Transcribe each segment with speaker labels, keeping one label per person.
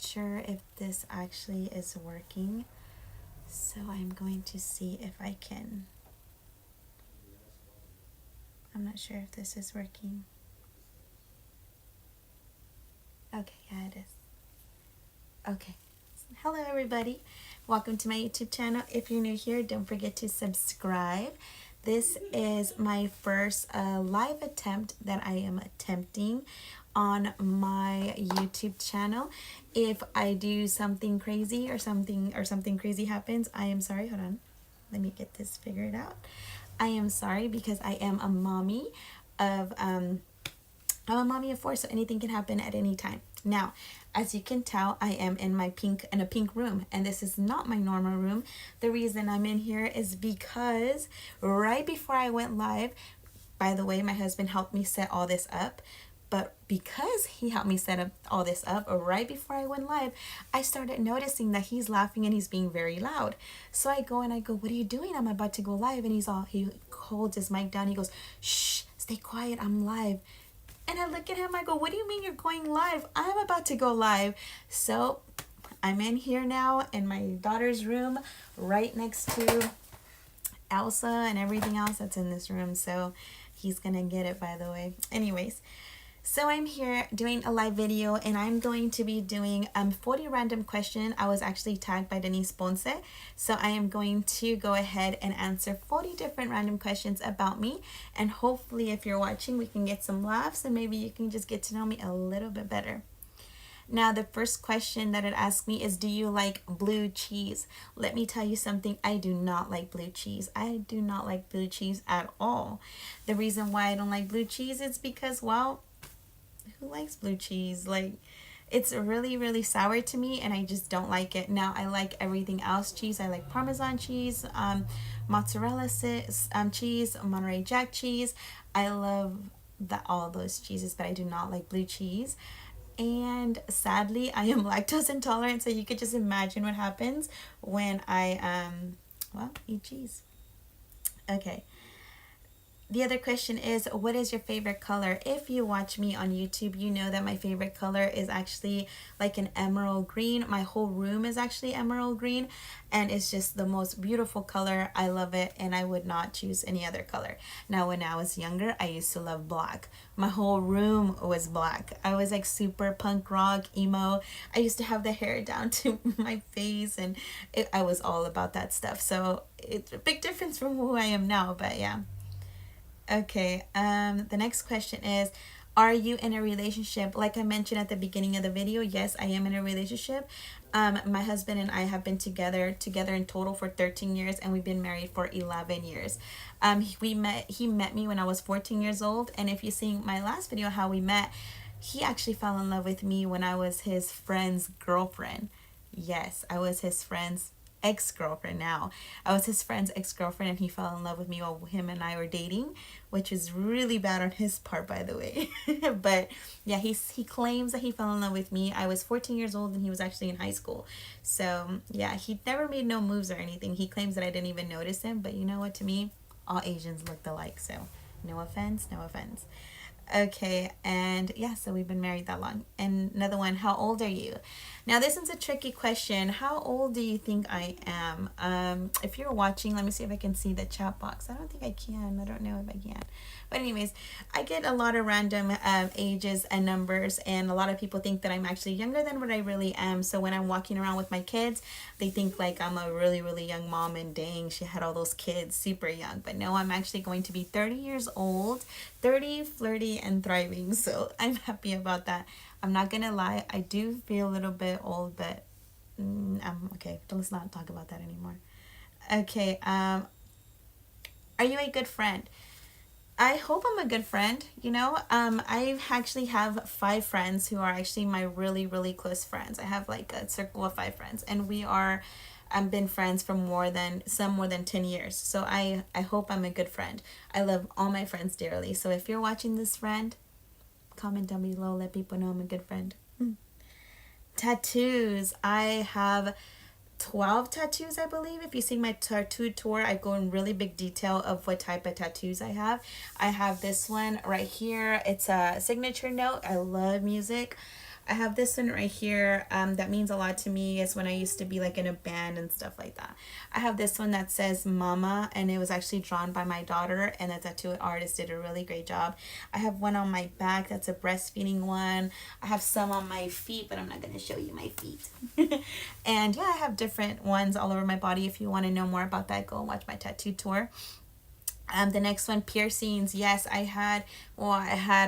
Speaker 1: not sure if this actually is working, so I'm going to see if I can. I'm not sure if this is working. Okay, yeah, it is. Okay. Hello, everybody. Welcome to my YouTube channel. If you're new here, don't forget to subscribe. This is my first live attempt that I am attempting on my YouTube channel. If I do something crazy or something crazy happens, I am sorry. Hold on. Let me get this figured out. I am sorry because I am a mommy of I'm a mommy of 4, so anything can happen at any time. Now, as you can tell, I am in a pink room, and this is not my normal room. The reason I'm in here is because right before I went live, by the way, my husband helped me set all this up. But because he helped me set up all this up right before I went live, I started noticing that he's laughing and he's being very loud. So I go, what are you doing? I'm about to go live. And he holds his mic down. He goes, shh, stay quiet. I'm live. And I look at him, I go, what do you mean you're going live? I'm about to go live. So I'm in here now in my daughter's room right next to Elsa and everything else that's in this room. So he's going to get it, by the way. Anyways, so I'm here doing a live video, and I'm going to be doing 40 random questions. I was actually tagged by Denise Ponce. So I am going to go ahead and answer 40 different random questions about me. And hopefully if you're watching, we can get some laughs and maybe you can just get to know me a little bit better. Now, the first question that it asked me is, do you like blue cheese? Let me tell you something. I do not like blue cheese. I do not like blue cheese at all. The reason why I don't like blue cheese is because, well, who likes blue cheese? Like, it's really, really sour to me, and I just don't like it. Now, I like everything else cheese. I like Parmesan cheese, mozzarella cheese, Monterey Jack cheese. I love all those cheeses, but I do not like blue cheese. And sadly, I am lactose intolerant, so you could just imagine what happens when I eat cheese. Okay. The other question is, what is your favorite color? If you watch me on YouTube, you know that my favorite color is actually like an emerald green. My whole room is actually emerald green, and it's just the most beautiful color. I love it, and I would not choose any other color. Now, when I was younger, I used to love black. My whole room was black. I was like super punk rock, emo. I used to have the hair down to my face, and I was all about that stuff. So it's a big difference from who I am now, but yeah. Okay, the next question is, are you in a relationship? Like I mentioned at the beginning of the video, yes, I am in a relationship. My husband and I have been together in total for 13 years, and we've been married for 11 years. He met me when I was 14 years old, and if you see my last video how we met, he actually fell in love with me when I was his friend's girlfriend. Yes, I was his friend's ex-girlfriend now. I was his friend's ex-girlfriend, and he fell in love with me while him and I were dating, which is really bad on his part, by the way. But yeah, he claims that he fell in love with me. I was 14 years old and he was actually in high school. So yeah, he never made no moves or anything. He claims that I didn't even notice him, but you know what, to me, all Asians looked alike, so no offense. Okay, and yeah, so we've been married that long. And another one, how old are you? Now, this is a tricky question. How old do you think I am? If you're watching, let me see if I can see the chat box. I don't think I can. I don't know if I can. But anyways, I get a lot of random ages and numbers, and a lot of people think that I'm actually younger than what I really am. So when I'm walking around with my kids, they think like I'm a really, really young mom, and dang, she had all those kids super young. But no, I'm actually going to be 30 years old, 30, flirty, and thriving. So I'm happy about that. I'm not gonna lie, I do feel a little bit old, but I'm okay. Let's not talk about that anymore. Okay, are you a good friend? I hope I'm a good friend. I actually have 5 friends who are actually my really, really close friends. I have like a circle of 5 friends, and I've been friends for more than 10 years. So I hope I'm a good friend. I love all my friends dearly. So if you're watching this, friend, comment down below, let people know I'm a good friend. Tattoos. I have 12 tattoos, I believe. If you see my tattoo tour, I go in really big detail of what type of tattoos I have. I have this one right here. It's a signature note. I love music. I have this one right here that means a lot to me. Is when I used to be like in a band and stuff like that. I have this one that says Mama, and it was actually drawn by my daughter, and the tattoo artist did a really great job. I have one on my back that's a breastfeeding one. I have some on my feet, but I'm not going to show you my feet. And yeah, I have different ones all over my body. If you want to know more about that, go and watch my tattoo tour. The next one, piercings. Yes, I had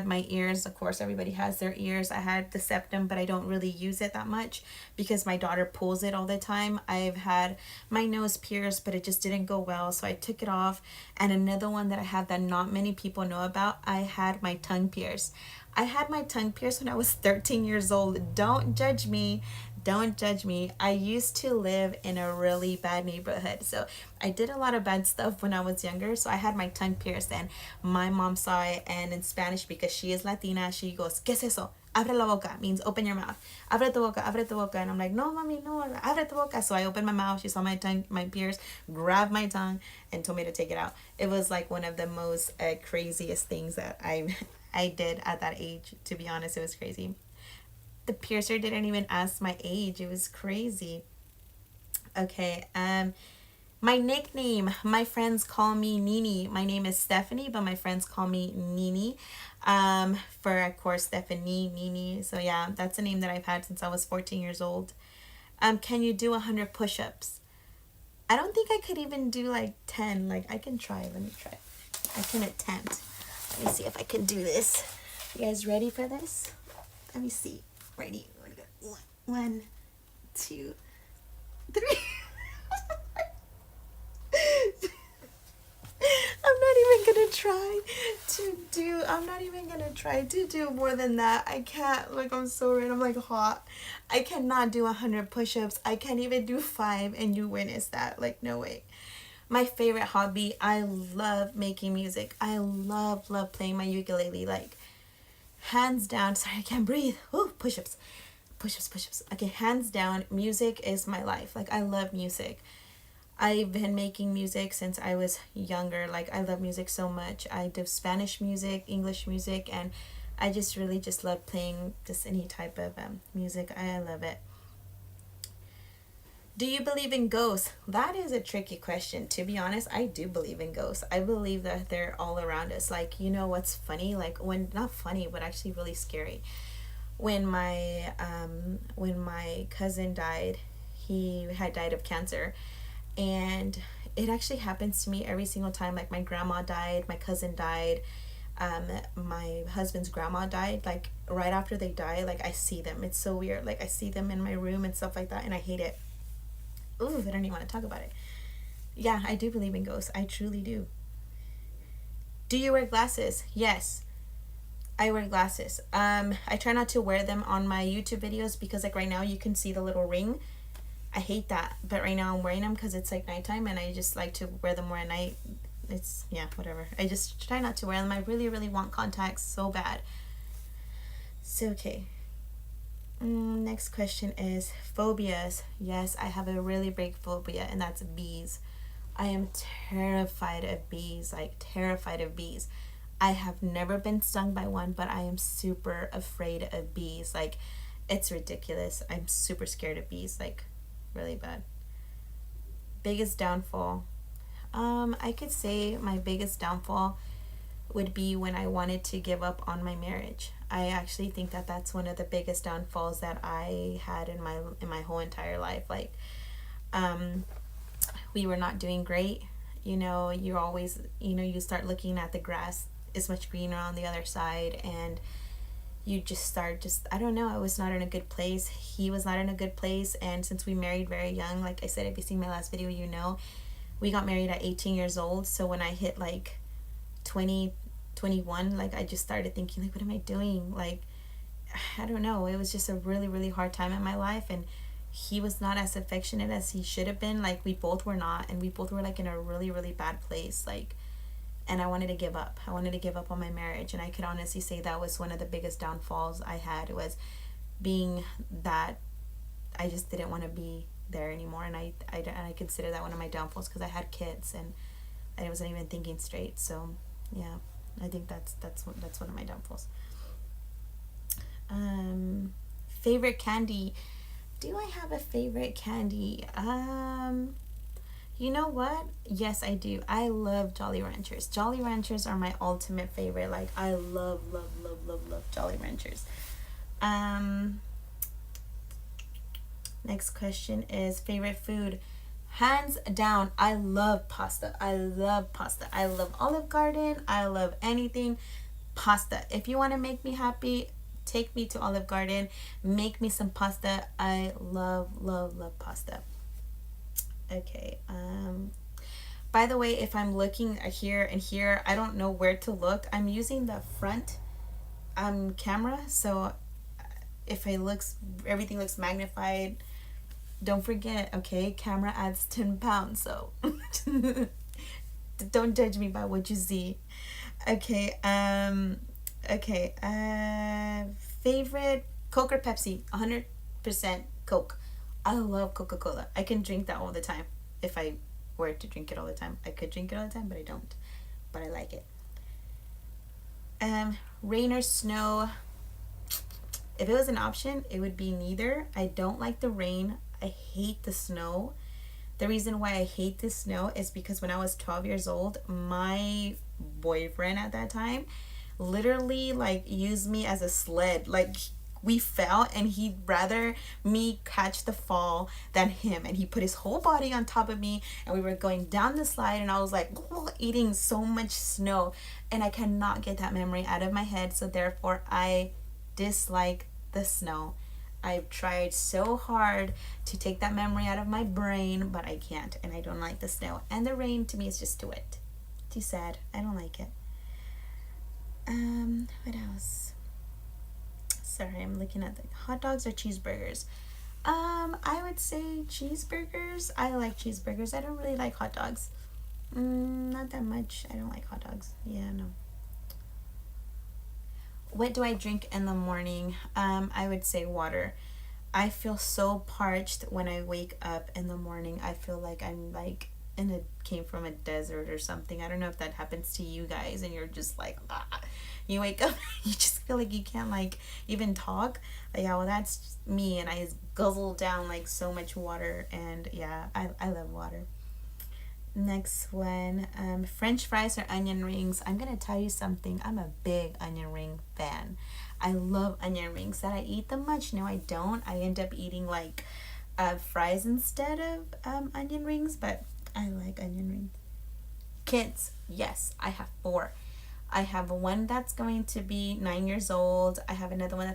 Speaker 1: my ears. Of course, everybody has their ears. I had the septum, but I don't really use it that much because my daughter pulls it all the time. I've had my nose pierced, but it just didn't go well, so I took it off. And another one that I have that not many people know about, I had my tongue pierced. I had my tongue pierced when I was 13 years old. Don't judge me. Don't judge me. I used to live in a really bad neighborhood. So I did a lot of bad stuff when I was younger. So I had my tongue pierced, and my mom saw it. And in Spanish, because she is Latina, she goes, ¿Qué es eso? Abre la boca, means open your mouth. Abre tu boca, abre tu boca. And I'm like, no, mommy, no, abre tu boca. So I opened my mouth. She saw my tongue, my pierce, grabbed my tongue, and told me to take it out. It was like one of the most craziest things that I did at that age. To be honest, it was crazy. The piercer didn't even ask my age. It was crazy. Okay, my nickname, my friends call me Nini. My name is Stephanie, but my friends call me Nini. For of course Stephanie, Nini. So yeah, that's a name that I've had since I was 14 years old. Can you do 100 push-ups? I don't think I could even do like 10. Like I can try. Let me try. I can attempt. Let me see if I can do this. You guys ready for this? Let me see. Ready? 1, 2, 3. I'm not even gonna try to do more than that. I can't. Like, I'm so red. I'm like hot. I cannot do 100 push-ups. I can't even do 5, and you witness that. Like, no way. My favorite hobby, I love making music. I love playing my ukulele. Like, hands down. Sorry, I can't breathe. Ooh, push-ups. Okay, hands down, music is my life. Like, I love music. I've been making music since I was younger. Like, I love music so much. I do Spanish music, English music, and I just really just love playing just any type of music. I love it. Do you believe in ghosts? That is a tricky question. To be honest, I do believe in ghosts. I believe that they're all around us. Like, you know what's funny? Like, when, not funny, but actually really scary. When my cousin died, he had died of cancer. And it actually happens to me every single time. Like, my grandma died, my cousin died, my husband's grandma died. Like, right after they die, like, I see them. It's so weird. Like, I see them in my room and stuff like that, and I hate it. Ooh, I don't even want to talk about it. Yeah, I do believe in ghosts. I truly do. Do you wear glasses? Yes, I wear glasses. I try not to wear them on my YouTube videos because, like, right now you can see the little ring. I hate that, but right now I'm wearing them because it's like nighttime, and I just like to wear them more at night. It's, yeah, whatever. I just try not to wear them. I really want contacts so bad. So, okay. Next question is phobias. Yes, I have a really big phobia, and that's bees. I am terrified of bees, like terrified of bees. I have never been stung by one, but I am super afraid of bees. Like, it's ridiculous. I'm super scared of bees, like, really bad. Biggest downfall. I could say my biggest downfall would be when I wanted to give up on my marriage. I actually think that that's one of the biggest downfalls that I had in my whole entire life. Like, we were not doing great. You know, you're always, you know, you start looking at the grass is much greener on the other side, and you just start I don't know, I was not in a good place. He was not in a good place, and since we married very young, like I said, if you seen my last video, you know, we got married at 18 years old. So when I hit like 20, 21, like, I just started thinking, like, what am I doing? Like, I don't know. It was just a really hard time in my life, and he was not as affectionate as he should have been. Like, we both were not, and we both were like in a really bad place. Like, and I wanted to give up. I wanted to give up on my marriage, and I could honestly say that was one of the biggest downfalls I had, was being that I just didn't want to be there anymore, and I consider that one of my downfalls because I had kids, and I wasn't even thinking straight. So yeah, I think that's one of my downfalls. Favorite candy. Do I have a favorite candy? You know what? Yes, I do. I love Jolly Ranchers. Jolly Ranchers are my ultimate favorite. Like, I love, love, love, love, love Jolly Ranchers. Next question is favorite food. Hands down, I love pasta. I love pasta. I love Olive Garden. I love anything pasta. If you want to make me happy, take me to Olive Garden. Make me some pasta. I love, love, love pasta. Okay. By the way, if I'm looking here and here, I don't know where to look. I'm using the front camera, so if everything looks magnified, don't forget, okay, camera adds 10 pounds, so don't judge me by what you see. Okay, favorite Coke or Pepsi? 100% Coke. I love Coca-Cola. I can drink that all the time. If I were to drink it all the time, I could drink it all the time, but I don't. But I like it. Rain or snow? If it was an option, it would be neither. I don't like the rain. I hate the snow. The reason why I hate the snow is because when I was 12 years old, my boyfriend at that time literally like used me as a sled. Like, we fell and he'd rather me catch the fall than him, and he put his whole body on top of me and we were going down the slide, and I was like eating so much snow, and I cannot get that memory out of my head. So therefore I dislike the snow. I've tried so hard to take that memory out of my brain, but I can't, and I don't like the snow. And the rain, to me, is just too wet. Too sad. I don't like it. What else? Sorry, I'm looking at the hot dogs or cheeseburgers. I would say cheeseburgers. I like cheeseburgers. I don't really like hot dogs. Not that much. I don't like hot dogs. Yeah, no. What do I drink in the morning? I would say water. I feel so parched when I wake up in the morning. I feel like I'm like came from a desert or something. I don't know if that happens to you guys, and you're just like, you wake up, you just feel like you can't like even talk. Yeah, well, that's me, and I just guzzle down like so much water, and yeah, I love water. Next one, French fries or onion rings. I'm gonna tell you something. I'm a big onion ring fan. I love onion rings. That I eat them much? No, I don't. I end up eating like fries instead of onion rings, but I like onion rings. Kids, yes, I have 4. I have one that's going to be 9 years old. I have another one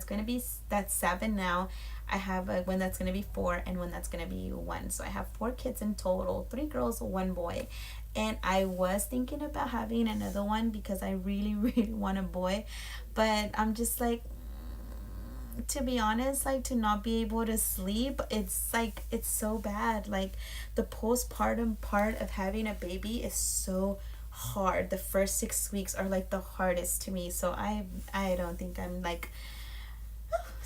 Speaker 1: that's 7 now. I have one that's going to be 4 and one that's going to be 1. So I have 4 kids in total, 3 girls, 1 boy. And I was thinking about having another one because I really, really want a boy. But I'm just like, to be honest, like, to not be able to sleep, it's like, it's so bad. Like, the postpartum part of having a baby is so hard. The first 6 weeks are like the hardest to me. So I don't think I'm like,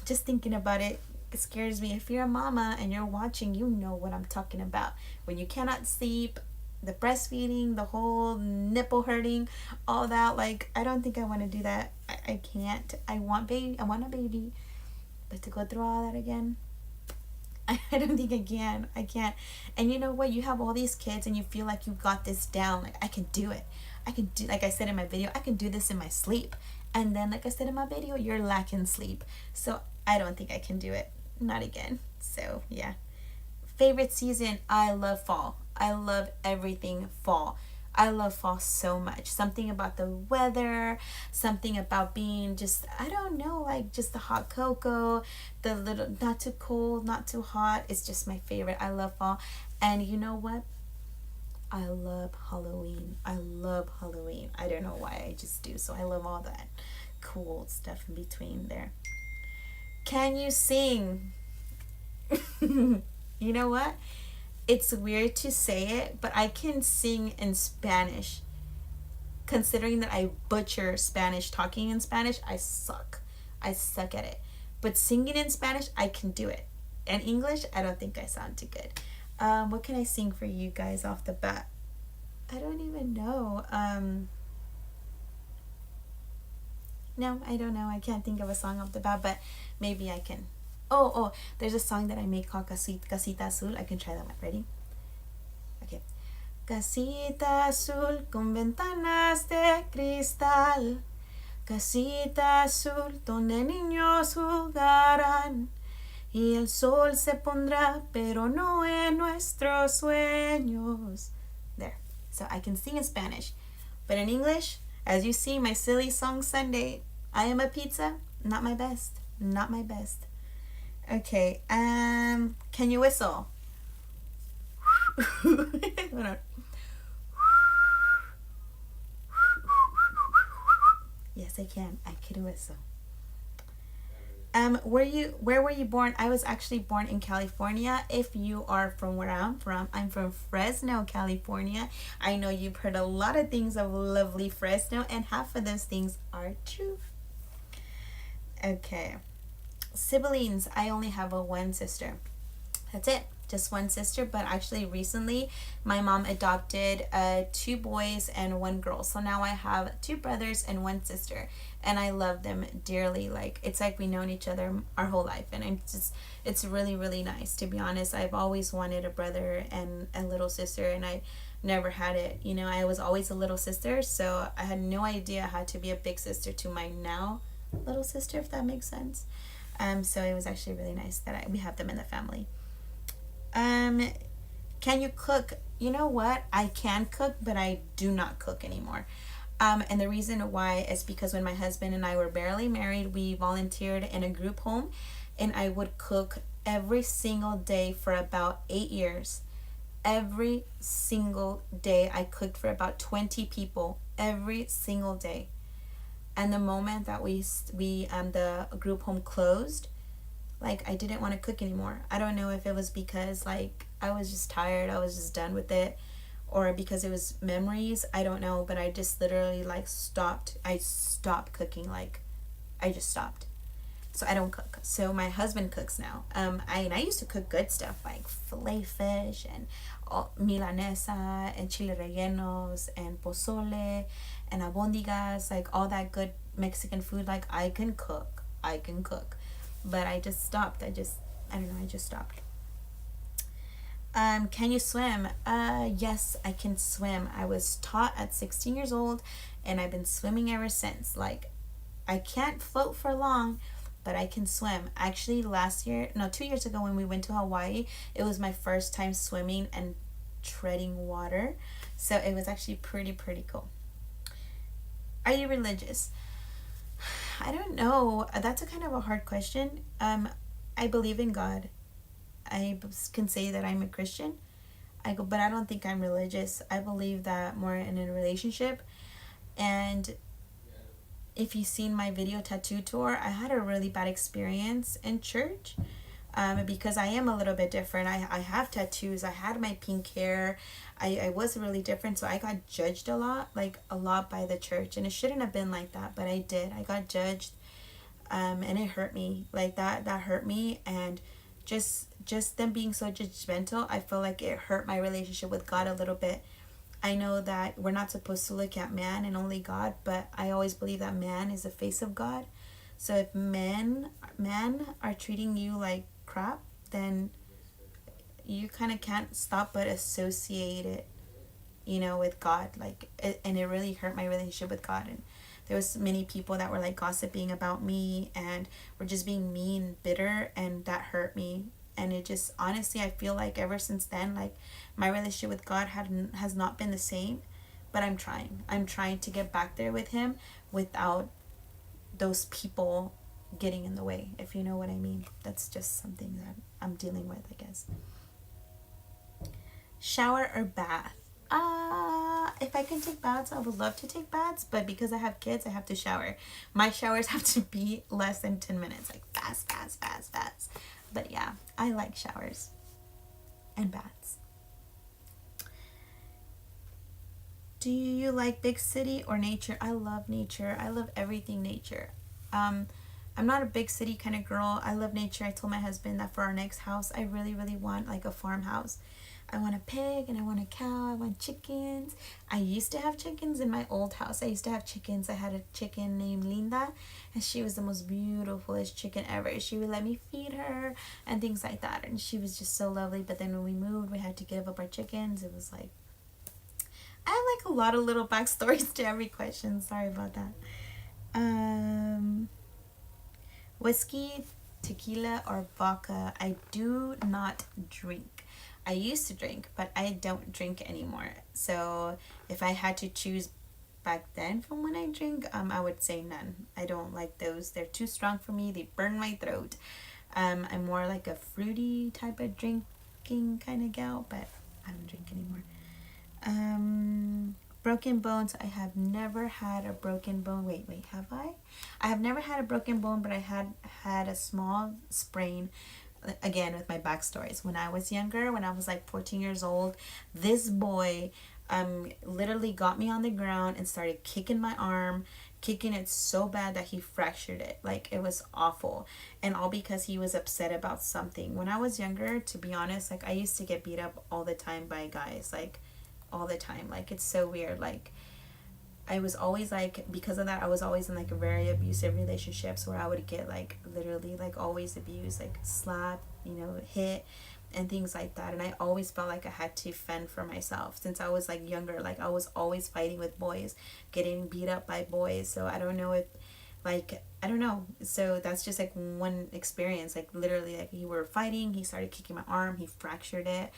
Speaker 1: just thinking about it scares me. If you're a mama and you're watching, you know what I'm talking about. When you cannot sleep, the breastfeeding, the whole nipple hurting, all that, like, I don't think I want to do that. I can't. I want a baby, but to go through all that again, I don't think I can't. And you know what? You have all these kids and you feel like you got this down. Like, I can do it. Like I said in my video, I can do this in my sleep. And then, like I said in my video, you're lacking sleep. So I don't think I can do it. Not again. So yeah. Favorite season? I love fall. I love everything fall. I love fall so much. Something about the weather, something about being just, I don't know, like just the hot cocoa, the little, not too cold, not too hot. It's just my favorite. I love fall. And you know what? I love Halloween. I love Halloween. I don't know why, I just do. So I love all that cool stuff in between there. Can you sing? You know what? It's weird to say it, but I can sing in Spanish. Considering that I butcher Spanish, talking in Spanish, I suck. I suck at it. But singing in Spanish, I can do it. And English, I don't think I sound too good. What can I sing for you guys off the bat? I don't even know. No, I don't know. I can't think of a song off the bat, but maybe I can. Oh, there's a song that I made called Casita Azul. I can try that one. Ready? Okay. Casita azul con ventanas de cristal. Casita azul donde niños jugarán. Y el sol se pondrá, pero no en nuestros sueños. There. So I can sing in Spanish. But in English, as you see my silly song Sunday, I am a pizza. Not my best. Not my best. Okay. Can you whistle? Hold on. Yes, I can. I can whistle. Where were you born? I was actually born in California. If you are from where I'm from Fresno, California. I know you've heard a lot of things of lovely Fresno, and half of those things are true. Okay. Siblings. I only have one sister. That's it. Just one sister, but actually recently my mom adopted 2 boys and 1 girl. So now I have 2 brothers and 1 sister, and I love them dearly. Like, it's like we known each other our whole life, and it's really, really nice, to be honest. I've always wanted a brother and a little sister, and I never had it. You know, I was always a little sister, so I had no idea how to be a big sister to my now little sister, if that makes sense. So it was actually really nice that we have them in the family. Can you cook? You know what? I can cook, but I do not cook anymore. And the reason why is because when my husband and I were barely married, we volunteered in a group home, and I would cook every single day for about 8 years. Every single day I cooked for about 20 people every single day. And the moment that the group home closed, like, I didn't want to cook anymore. I don't know if it was because, like, I was just tired, I was just done with it, or because it was memories. I don't know, but I just literally, like, stopped. I stopped cooking. Like, I just stopped. So I don't cook. So my husband cooks now. I used to cook good stuff like filet fish and milanesa and chile rellenos and pozole and albondigas, like all that good Mexican food. Like, I can cook. But I just stopped. I don't know, I just stopped. Can you swim? Yes, I can swim. I was taught at 16 years old, and I've been swimming ever since. Like, I can't float for long, but I can swim. Actually, 2 years ago when we went to Hawaii, it was my first time swimming and treading water. So it was actually pretty cool. Are you religious? I don't know. That's a kind of a hard question. I believe in God. I can say that I'm a Christian. But I don't think I'm religious. I believe that more in a relationship. And if you've seen my video tattoo tour, I had a really bad experience in church. Because I am a little bit different. I have tattoos. I had my pink hair. I was really different, so I got judged a lot by the church, and it shouldn't have been like that, but I did. I got judged, and it hurt me. Like, that hurt me, and just them being so judgmental, I feel like it hurt my relationship with God a little bit. I know that we're not supposed to look at man and only God, but I always believe that man is the face of God. So if men are treating you like crap, then you kind of can't stop but associate it, with God. And it really hurt my relationship with God. And there was many people that were like gossiping about me and were just being mean, bitter, and that hurt me. And it just, honestly, I feel like ever since then, like, my relationship with God has not been the same. But I'm trying to get back there with him without those people getting in the way, if you know what I mean. That's just something that I'm dealing with, I guess. Shower or bath? If I can take baths, I would love to take baths, but because I have kids, I have to shower. My showers have to be less than 10 minutes, like fast. But yeah, I like showers and baths. Do you like big city or nature? I love nature. I love everything nature. I'm not a big city kind of girl. I love nature. I told my husband that for our next house, I really, really want like a farmhouse. I want a pig and I want a cow. I want chickens. I used to have chickens in my old house. I used to have chickens. I had a chicken named Linda, and she was the most beautifulest chicken ever. She would let me feed her and things like that, and she was just so lovely. But then when we moved, we had to give up our chickens. It was like, I have like a lot of little backstories to every question. Sorry about that. Whiskey, tequila, or vodka. I do not drink. I used to drink, but I don't drink anymore. So if I had to choose back then from when I drink, I would say none. I don't like those. They're too strong for me. They burn my throat. I'm more like a fruity type of drinking kind of gal, but I don't drink anymore. Broken bones. I have never had a broken bone. Wait, have I? I have never had a broken bone, but I had a small sprain. Again, with my backstories. When I was younger, when I was like 14 years old, this boy literally got me on the ground and started kicking my arm, kicking it so bad that he fractured it. Like, it was awful. And all because he was upset about something. When I was younger, to be honest, like, I used to get beat up all the time by guys. Like, all the time. Like, it's so weird. Like, I was always like, because of that, I was always in like a very abusive relationships where I would get like literally like always abused, like slapped, hit and things like that. And I always felt like I had to fend for myself since I was like younger. Like, I was always fighting with boys, getting beat up by boys. So I don't know if like, I don't know. So that's just like one experience. Like, literally, like, we were fighting, he started kicking my arm, he fractured it.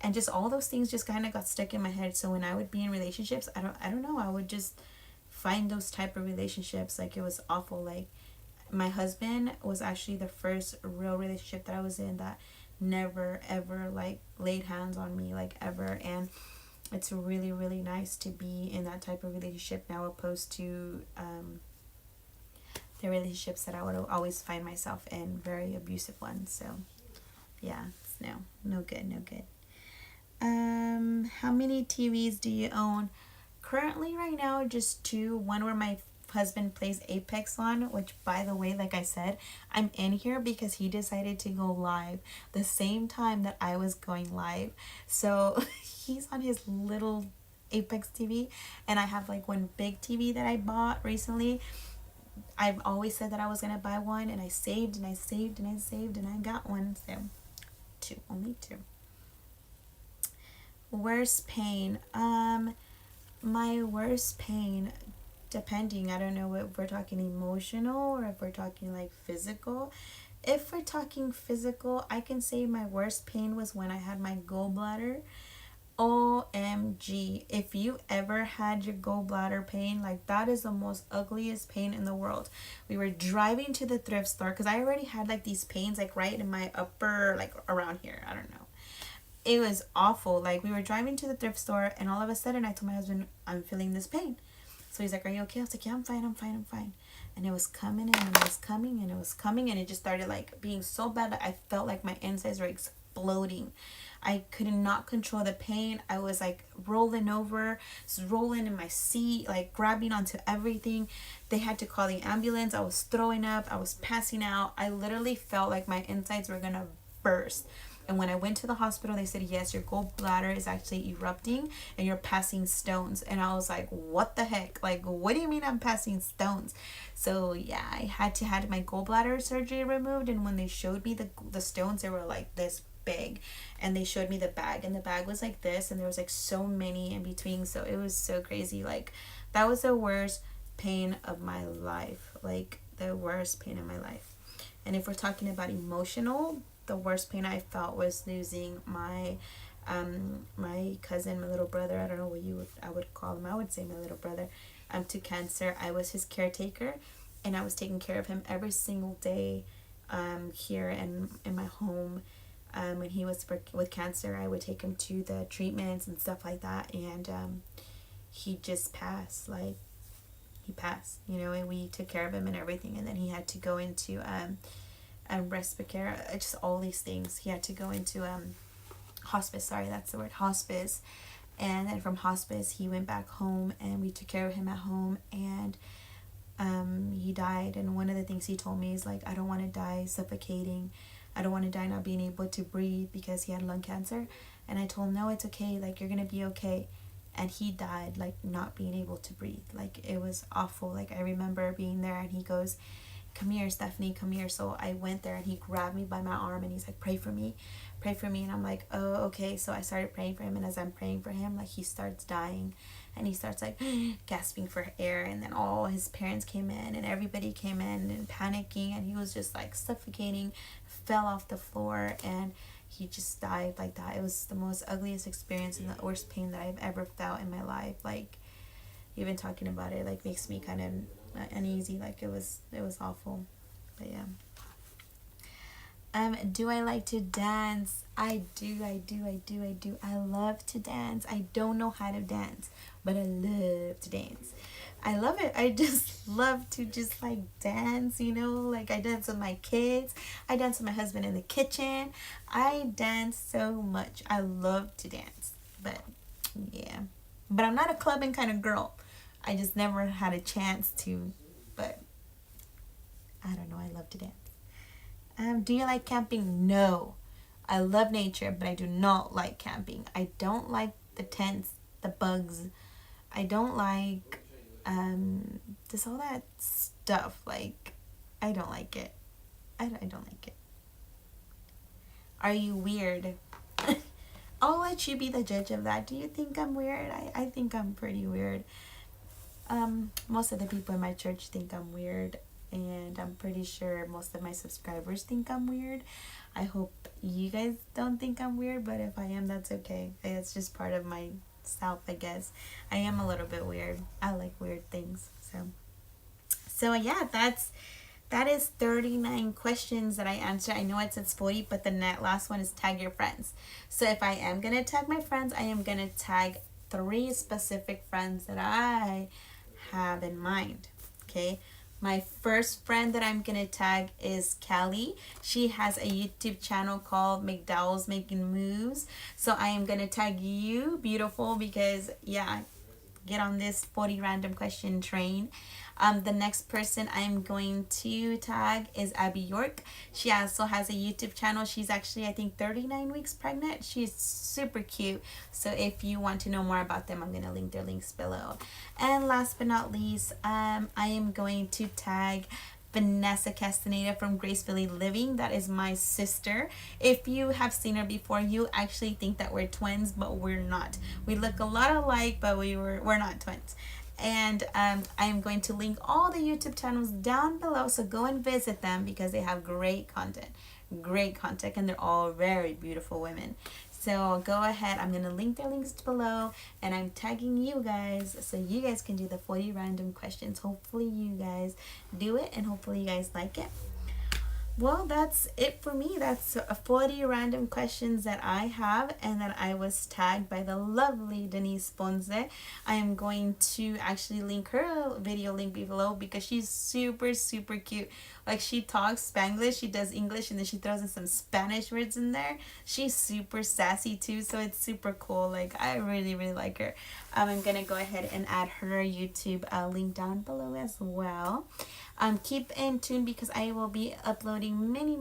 Speaker 1: And just all those things just kind of got stuck in my head. So when I would be in relationships, I don't know, I would just find those type of relationships. Like, it was awful. Like, my husband was actually the first real relationship that I was in that never ever like laid hands on me, like, ever. And it's really, really nice to be in that type of relationship now, opposed to the relationships that I would always find myself in, very abusive ones. So yeah, it's no good. How many TVs do you own? Currently, right now, just two. One where my husband plays Apex on, which, by the way, like I said, I'm in here because he decided to go live the same time that I was going live. So he's on his little Apex TV, and I have like one big TV that I bought recently. I've always said that I was gonna buy one, and I saved and I saved and I saved, and I got one. So only two. Worst pain. My worst pain, depending, I don't know if we're talking emotional or if we're talking like physical. If we're talking physical, I can say my worst pain was when I had my gallbladder. OMG. If you ever had your gallbladder pain, like, that is the most ugliest pain in the world. We were driving to the thrift store because I already had like these pains like right in my upper, like around here. I don't know. It was awful. Like, we were driving to the thrift store, and all of a sudden I told my husband, I'm feeling this pain. So he's like, are you okay? I was like, yeah, I'm fine. And it was coming, and it was coming, and it was coming, and it just started like being so bad that I felt like my insides were exploding. I could not control the pain. I was like rolling over, rolling in my seat, like grabbing onto everything. They had to call the ambulance. I was throwing up. I was passing out. I literally felt like my insides were gonna burst. And when I went to the hospital, they said, yes, your gallbladder is actually erupting and you're passing stones. And I was like, what the heck? Like, what do you mean I'm passing stones? So yeah, I had to have my gallbladder surgery removed. And when they showed me the stones, they were like this big. And they showed me the bag, and the bag was like this, and there was like so many in between. So it was so crazy. Like, that was the worst pain of my life. Like, the worst pain of my life. And if we're talking about emotional, the worst pain I felt was losing my my cousin, my little brother. I don't know what I would call him. I would say my little brother, to cancer. I was his caretaker, and I was taking care of him every single day here in my home. When he was with cancer, I would take him to the treatments and stuff like that, and he just passed. Like, he passed, and we took care of him and everything, and then he had to go into respite care, just all these things. He had to go into hospice. Sorry, that's the word, hospice. And then from hospice, he went back home, and we took care of him at home. And he died, and one of the things he told me is like, I don't want to die suffocating, I don't want to die not being able to breathe, because he had lung cancer. And I told him, no, it's okay, like, you're gonna be okay. And he died like not being able to breathe. Like, it was awful. Like, I remember being there, and he goes, come here, Stephanie, come here. So I went there, and he grabbed me by my arm, and he's like, pray for me, pray for me. And I'm like, oh, okay. So I started praying for him, and as I'm praying for him, like, he starts dying, and he starts like gasping for air. And then all his parents came in, and everybody came in and panicking, and he was just like suffocating, fell off the floor, and he just died like that. It was the most ugliest experience and the worst pain that I've ever felt in my life. Like, even talking about it like makes me kind of uneasy. Like, it was awful. But yeah. Do I like to dance? I do. I love to dance. I don't know how to dance, but I love to dance. I love it. I just love to just like dance, you know, like I dance with my kids. I dance with my husband in the kitchen. I dance so much. I love to dance. But yeah. But I'm not a clubbing kind of girl. I just never had a chance to. But I don't know. I love to dance. Do you like camping? No. I love nature, but I do not like camping. I don't like the tents, the bugs. I don't like just all that stuff. Like, I don't like it. I don't like it. Are you weird? I'll let you be the judge of that. Do you think I'm weird? I think I'm pretty weird. Most of the people in my church think I'm weird, and I'm pretty sure most of my subscribers think I'm weird. I hope you guys don't think I'm weird, but if I am, that's okay. It's just part of my self, I guess. I am a little bit weird. I like weird things. So yeah, that is 39 questions that I answered. I know it says 40, but the last one is tag your friends. So if I am gonna tag my friends, I am gonna tag 3 specific friends that I have in mind. Okay. My first friend that I'm gonna tag is Cali. She has a YouTube channel called McDowell's Making Moves. So I am gonna tag you, beautiful, because yeah, get on this 40 random question train. The next person I'm going to tag is Abby York. She also has a YouTube channel. She's actually, I think, 39 weeks pregnant. She's super cute. So if you want to know more about them, I'm going to link their links below. And last but not least, I am going to tag Vanessa Castaneda from Gracefully Living. That is my sister. If you have seen her before, you actually think that we're twins, but we're not. We look a lot alike, but we're not twins. And I am going to link all the YouTube channels down below, so go and visit them because they have great content, and they're all very beautiful women. So go ahead, I'm going to link their links below, and I'm tagging you guys so you guys can do the 40 random questions. Hopefully you guys do it, and hopefully you guys like it. Well, that's it for me. That's 40 random questions that I have and that I was tagged by the lovely Denise Ponce. I am going to actually link her video link below because she's super, super cute. Like, she talks Spanglish, she does English, and then she throws in some Spanish words in there. She's super sassy too, so it's super cool. Like, I really, really like her. I'm going to go ahead and add her YouTube link down below as well. Keep in tune because I will be uploading many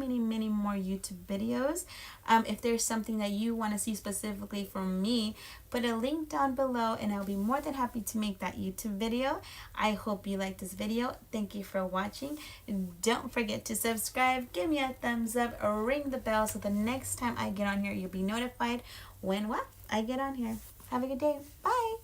Speaker 1: more YouTube videos. If there's something that you want to see specifically from me, put a link down below and I'll be more than happy to make that YouTube video. I hope you like this video. Thank you for watching. Don't forget to subscribe, give me a thumbs up, or ring the bell so the next time I get on here, you'll be notified when I get on here. Have a good day. Bye.